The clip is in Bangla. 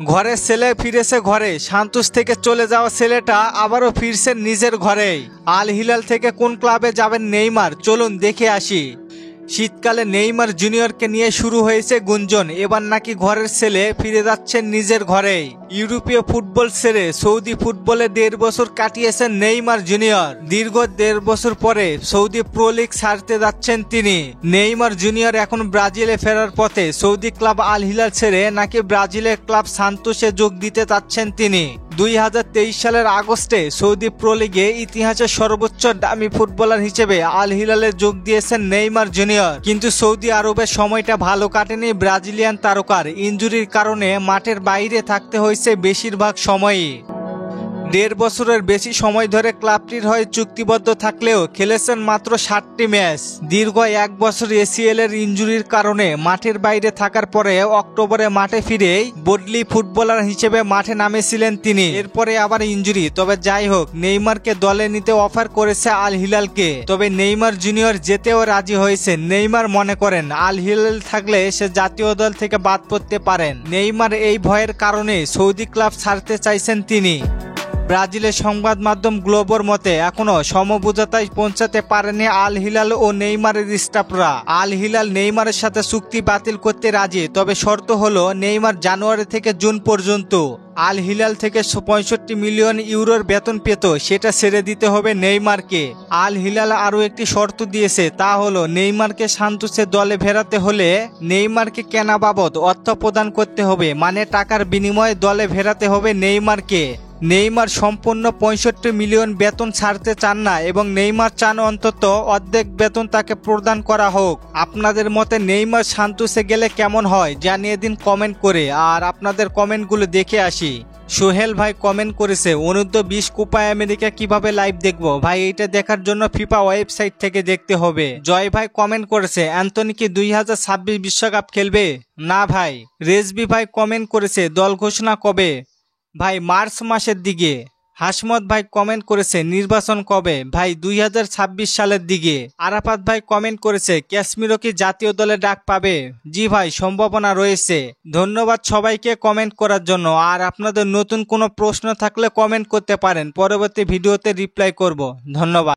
ঘরের ছেলে ফিরেছে ঘরে। সান্তোস থেকে চলে যাওয়া ছেলেটা আবারও ফিরছে নিজের ঘরেই। আল হিলাল থেকে কোন ক্লাবে যাবেন নেইমার, চলুন দেখে আসি। শীতকালে নেইমার জুনিয়রকে নিয়ে শুরু হয়েছে গুঞ্জন, এবার নাকি ঘরের ছেলে ফিরে যাচ্ছেন নিজের ঘরেই। ইউরোপীয় ফুটবল ছেড়ে সৌদি ফুটবলে 1.5 বছর কাটিয়েছেন নেইমার জুনিয়র। দীর্ঘ 1.5 বছর পরে সৌদি প্রো লিগ ছাড়তে যাচ্ছেন তিনি। নেইমার জুনিয়র এখন ব্রাজিলে ফেরার পথে। সৌদি ক্লাব আল হিলাল ছেড়ে নাকি ব্রাজিলের ক্লাব সান্তোসে যোগ দিতে চাচ্ছেন তিনি। 2023 সালের আগস্টে সৌদি প্রো লিগে ইতিহাসের সর্বোচ্চ দামি ফুটবলার হিসেবে আল হিলালে যোগ দিয়েছেন নেইমার জুনিয়র। কিন্তু সৌদি আরবের সময়টা ভালো কাটেনি ব্রাজিলিয়ান তারকার। ইনজুরির কারণে মাঠের বাইরে থাকতে হয়েছে বেশিরভাগ সময়ই। 1.5 বছরের বেশি সময় ধরে ক্লাবটির হয়ে চুক্তিবদ্ধ থাকলেও খেলেছেন মাত্র 60টি ম্যাচ। দীর্ঘ 1 বছর এসিএল এর ইনজুরির কারণে মাঠের বাইরে থাকার পরে অক্টোবরে মাঠে ফিরেই বদলি ফুটবলার হিসেবে মাঠে নামেছিলেন তিনি। এরপরে আবার ইনজুরি। তবে যাই হোক, নেইমারকে দলে নিতে অফার করেছে আল হিলালকে। তবে নেইমার জুনিয়র যেতেও রাজি হয়েছে। নেইমার মনে করেন আল হিলাল থাকলে সে জাতীয় দল থেকে বাদ পড়তে পারেন। নেইমার এই ভয়ের কারণে সৌদি ক্লাব ছাড়তে চাইছেন তিনি। ব্রাজিলের সংবাদ মাধ্যম গ্লোবোর মতে এখনো সমঝোতায় পৌঁছাতে পারেনি আল হিলাল ও নেইমারের স্টাফরা। আল হিলাল নেইমারের সাথে চুক্তি বাতিল করতে রাজি, তবে শর্ত হলো নেইমার জানুয়ারি থেকে জুন পর্যন্ত আল হিলাল থেকে 65 মিলিয়ন ইউরোর বেতন পেত, সেটা ছেড়ে দিতে হবে নেইমারকে। আল হিলাল আরও একটি শর্ত দিয়েছে, তা হলো নেইমারকে সান্তোসের দলে ফেরাতে হলে নেইমারকে কেনা বাবদ অর্থ প্রদান করতে হবে, মানে টাকার বিনিময়ে দলে ফেরাতে হবে নেইমারকে। নেইমার সম্পূর্ণ 65 মিলিয়ন বেতন ছাড়তে চান না এবং নেইমার চান অন্তত অর্ধেক বেতন তাকে প্রদান করা হোক। আপনাদের মতে নেইমার সান্তোসে গেলে কেমন হয় জানিয়ে দিন কমেন্ট করে। আর আপনাদের কমেন্টগুলো দেখে আসি। সোহেল ভাই কমেন্ট করেছে, অনূর্ধ্ব-20 কোপা আমেরিকা কিভাবে লাইভ দেখবো? ভাই এইটা দেখার জন্য ফিফা ওয়েবসাইট থেকে দেখতে হবে। জয় ভাই কমেন্ট করেছে, অ্যান্থনি কি 2026 বিশ্বকাপ খেলবে? না ভাই। রেজবি ভাই কমেন্ট করেছে, দল ঘোষণা কবে? ভাই মার্চ মাসের দিকে। হাসমত ভাই কমেন্ট করেছে, নির্বাচন কবে? ভাই 2026 সালের দিকে। আরাফাত ভাই কমেন্ট করেছে, ক্যাসমিরো কি জাতীয় দলে ডাক পাবে? জি ভাই, সম্ভাবনা রয়েছে। ধন্যবাদ সবাইকে কমেন্ট করার জন্য। আর আপনাদের নতুন কোনো প্রশ্ন থাকলে কমেন্ট করতে পারেন, পরবর্তী ভিডিওতে রিপ্লাই করব। ধন্যবাদ।